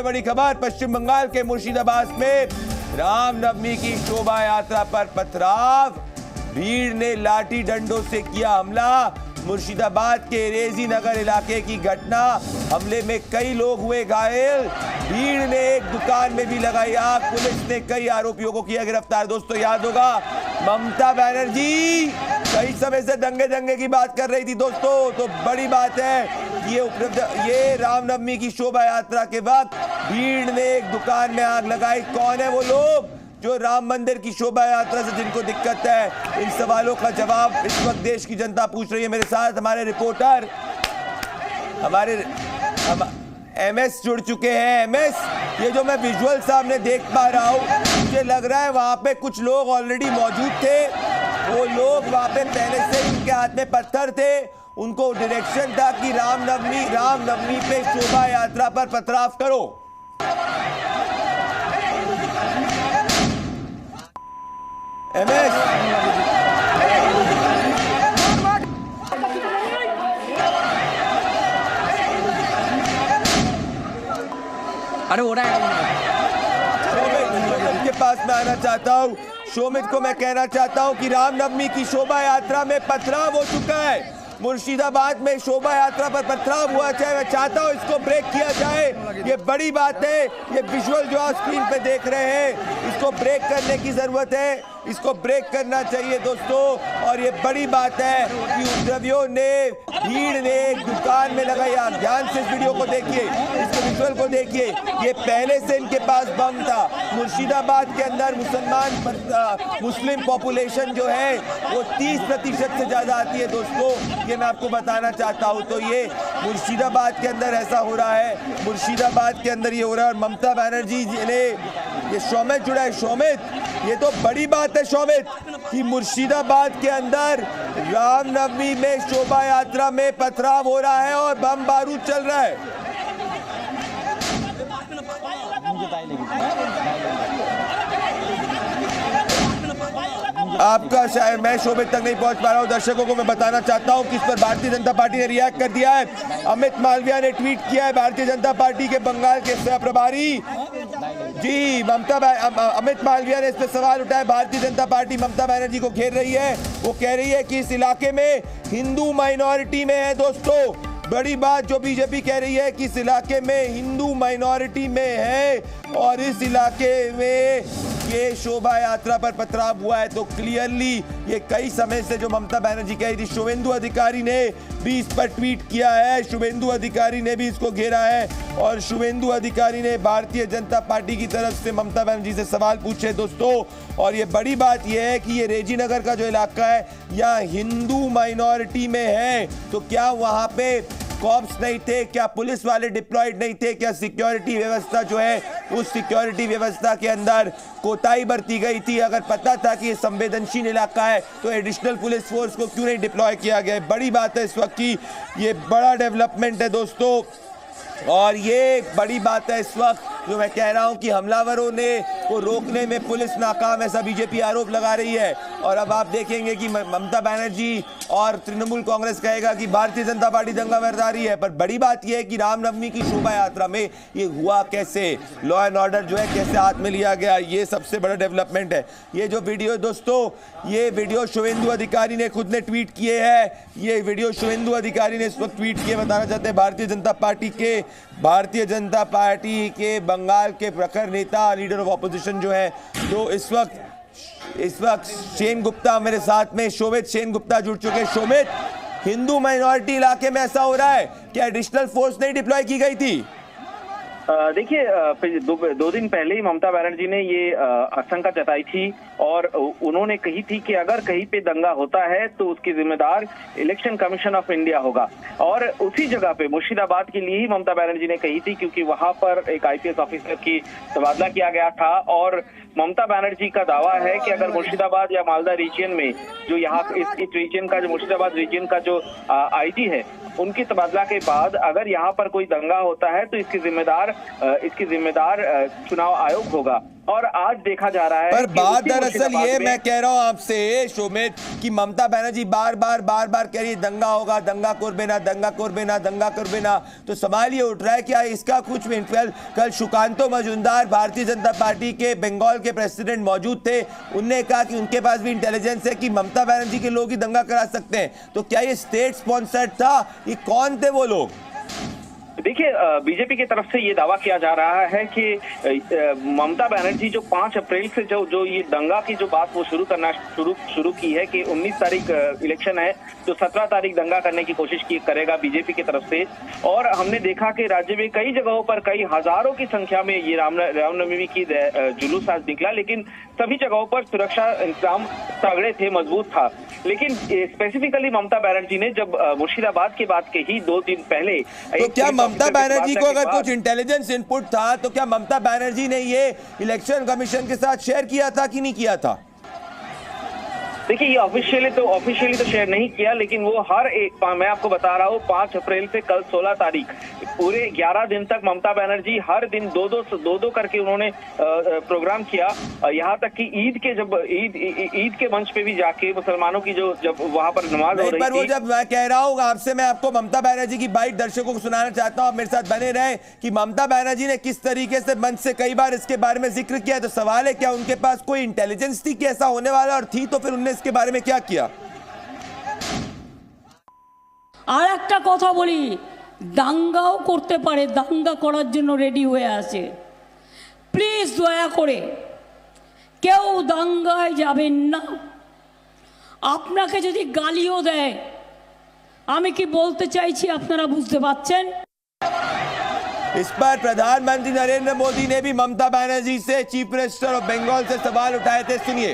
बड़ी खबर, पश्चिम बंगाल के मुर्शिदाबाद में रामनवमी की शोभा यात्रा पर पथराव, भीड़ ने लाठी डंडों से किया हमला। मुर्शिदाबाद के रेजी नगर इलाके की घटना, हमले में कई लोग हुए घायल। भीड़ ने एक दुकान में भी लगाई आग, पुलिस ने कई आरोपियों को किया गिरफ्तार। दोस्तों याद होगा, ममता बनर्जी कई समय से दंगे की बात कर रही थी दोस्तों। तो बड़ी बात है ये रामनवमी की शोभा यात्रा के वक्त भीड़ ने एक दुकान में आग लगाई। कौन है वो लोग जो राम मंदिर की शोभा यात्रा से जिनको दिक्कत है? इन सवालों का जवाब इस वक्त देश की जनता पूछ रही है। मेरे साथ हमारे रिपोर्टर एमएस जुड़ चुके हैं। एमएस, ये जो मैं विजुअल सामने देख पा रहा हूँ, मुझे लग रहा है वहां पे कुछ लोग ऑलरेडी मौजूद थे। वो लोग वहां पे पहले से उनके हाथ में पत्थर थे, उनको डायरेक्शन था कि रामनवमी पे शोभा यात्रा पर पथराव करो। एमएस, अरे हो रहा है के पास मैं आना चाहता हूँ। शोमित को मैं कहना चाहता हूँ कि रामनवमी की शोभा यात्रा में पथराव हो चुका है। मुर्शिदाबाद में शोभा यात्रा पर पथराव हुआ, चाहे मैं चाहता हूँ इसको ब्रेक किया जाए। ये बड़ी बात है, ये विजुअल जो आप स्क्रीन पे देख रहे हैं, इसको ब्रेक करने की जरूरत है, इसको ब्रेक करना चाहिए दोस्तों। और ये बड़ी बात है कि उपद्रवियों ने, भीड़ ने एक दुकान में लगाई आग। ध्यान से इस वीडियो को देखिए, इसके विजुअल को देखिए। ये पहले से इनके पास बम था। मुर्शिदाबाद के अंदर मुस्लिम पॉपुलेशन जो है वो 30% से ज्यादा आती है दोस्तों, ये मैं आपको बताना चाहता हूँ। तो ये मुर्शिदाबाद के अंदर ऐसा हो रहा है, मुर्शिदाबाद के अंदर ये हो रहा है। और ममता बनर्जी ने, ये शौमित जुड़ा है, शौमित, ये तो बड़ी बात है शौमित कि मुर्शिदाबाद के अंदर रामनवमी में शोभा यात्रा में पथराव हो रहा है और बम बारूद चल रहा है। आपका शायद मैं शोभित तक नहीं पहुंच पा रहा हूं। दर्शकों को मैं बताना चाहता हूं कि इस पर भारतीय जनता पार्टी ने रिएक्ट कर दिया है। अमित मालविया ने ट्वीट किया है, भारतीय जनता पार्टी के बंगाल के सह प्रभारी जी अमित मालविया ने इस पर सवाल उठाया। भारतीय जनता पार्टी ममता बनर्जी को घेर रही है। वो कह रही है कि इस इलाके में हिंदू माइनॉरिटी में है दोस्तों। बड़ी बात जो बीजेपी कह रही है कि इस इलाके में हिंदू माइनॉरिटी में है और इस इलाके में ये शोभा यात्रा पर पथराव हुआ है। तो क्लियरली ये कई समय से जो ममता बनर्जी कह रही थी, शुभेंदु अधिकारी ने भी इस पर ट्वीट किया है, शुभेंदु अधिकारी ने भी इसको घेरा है और शुभेंदु अधिकारी ने भारतीय जनता पार्टी की तरफ से ममता बनर्जी से सवाल पूछे दोस्तों। और ये बड़ी बात यह है कि ये रेजी नगर का जो इलाका है यहाँ हिंदू माइनॉरिटी में है। तो क्या वहां पे कॉप्स नहीं थे? क्या पुलिस वाले डिप्लॉयड नहीं थे? क्या सिक्योरिटी व्यवस्था जो है उस सिक्योरिटी व्यवस्था के अंदर कोताही बरती गई थी? अगर पता था कि ये संवेदनशील इलाका है तो एडिशनल पुलिस फोर्स को क्यों नहीं डिप्लॉय किया गया? बड़ी बात है इस वक्त की, ये बड़ा डेवलपमेंट है दोस्तों। और ये बड़ी बात है इस वक्त जो मैं कह रहा हूं कि हमलावरों ने को रोकने में पुलिस नाकाम, ऐसा बीजेपी आरोप लगा रही है। और अब आप देखेंगे कि ममता बनर्जी और तृणमूल कांग्रेस कहेगा कि भारतीय जनता पार्टी दंगा बरदारी है। पर बड़ी बात यह है कि रामनवमी की शोभा यात्रा में ये हुआ कैसे, लॉ एंड ऑर्डर जो है कैसे हाथ में लिया गया, ये सबसे बड़ा डेवलपमेंट है। ये जो वीडियो दोस्तों, ये वीडियो शुभेंदु अधिकारी ने खुद ने ट्वीट किए है। ये वीडियो शुभेंदु अधिकारी ने इस वक्त ट्वीट किए। बताना चाहते हैं भारतीय जनता पार्टी के बंगाल के प्रखर नेता, लीडर ऑफ ऑपोजिशन जो है, तो इस वक्त शेन गुप्ता मेरे साथ में, शोभित शेन गुप्ता जुड़ चुके हैं। शोभित, हिंदू माइनॉरिटी इलाके में ऐसा हो रहा है, क्या एडिशनल फोर्स नहीं डिप्लॉय की गई थी? देखिए, दो दिन पहले ही ममता बनर्जी ने ये आशंका जताई थी और उन्होंने कही थी कि अगर कहीं पे दंगा होता है तो उसकी जिम्मेदार इलेक्शन कमीशन ऑफ इंडिया होगा। और उसी जगह पे मुर्शिदाबाद के लिए ही ममता बनर्जी ने कही थी, क्योंकि वहां पर एक आईपीएस ऑफिसर की तबादला किया गया था। और ममता बनर्जी का दावा है कि अगर मुर्शिदाबाद या मालदा रीजन में जो यहाँ इस रीजन का, जो मुर्शिदाबाद रीजन का जो आईजी है, उनकी तबादला के बाद अगर यहाँ पर कोई दंगा होता है तो इसकी जिम्मेदार चुनाव आयोग होगा। और आज देखा जा रहा है पर कि बात उसी दरअसल मुर्शिदाबाद ये में- मैं कह रहा हूं आपसे सुमित कि ममता बनर्जी बार बार कह रही है दंगा होगा, दंगा करबेना, दंगा करबेना, दंगा करबेना। तो सवाल ये उठ रहा है क्या इसका कुछ इन्फ्लुएंस? कल सुकांतो मजूमदार भारतीय जनता पार्टी के बंगाल के प्रेसिडेंट मौजूद थे, उनने कहा कि उनके पास भी इंटेलिजेंस है कि ममता बनर्जी के लोग ही दंगा करा सकते हैं। तो क्या ये स्टेट स्पॉन्सर्ड था? ये कौन थे वो लोग? देखिए, बीजेपी की तरफ से ये दावा किया जा रहा है कि ममता बनर्जी जो 5 अप्रैल से जो ये दंगा की जो बात वो शुरू की है कि 19 तारीख इलेक्शन है तो 17 तारीख दंगा करने की कोशिश करेगा बीजेपी की तरफ से। और हमने देखा कि राज्य में कई जगहों पर कई हजारों की संख्या में ये रामनवमी की जुलूस आज निकला, लेकिन सभी जगहों पर सुरक्षा इंतजाम तगड़े थे, मजबूत था। लेकिन स्पेसिफिकली ममता बनर्जी ने जब मुर्शिदाबाद की बात कही 2 दिन पहले, तो क्या ममता बनर्जी को अगर कुछ इंटेलिजेंस इनपुट था तो क्या ममता बनर्जी ने ये इलेक्शन कमीशन के साथ शेयर किया था कि नहीं किया था? देखिए, ये ऑफिशियली तो शेयर नहीं किया, लेकिन वो हर एक, मैं आपको बता रहा हूँ, 5 अप्रैल से कल 16 तारीख पूरे 11 दिन तक ममता बनर्जी हर दिन दो करके उन्होंने प्रोग्राम किया। यहाँ तक कि ईद के मंच पे भी जाके मुसलमानों की जब वहां पर नमाज हो रही पर वो थी। जब मैं कह रहा हूँ आपसे, मैं आपको ममता बनर्जी की बाइट दर्शकों को सुनाना चाहता हूँ, आप मेरे साथ बने रहें कि ममता बनर्जी ने किस तरीके से मंच से कई बार इसके बारे में जिक्र किया। तो सवाल है क्या उनके पास कोई इंटेलिजेंस थी कि ऐसा होने वाला, और थी तो फिर उनने इसके बारे में क्या किया? আর একটা কথা বলি, দাঙ্গাও করতে পারে, দাঙ্গা করার জন্য রেডি হয়ে আছে। প্লিজ দয়া করে কেউ দাঙ্গায় যাবেন না। আপনাকে যদি গালিও দেয়, আমি কি বলতে চাইছি আপনারা বুঝতে পারছেন? इस पर प्रधानमंत्री नरेंद्र मोदी ने भी ममता बनर्जी से, चीफ मिनिस्टर ऑफ बंगाल से सवाल उठाए थे, सुनिए।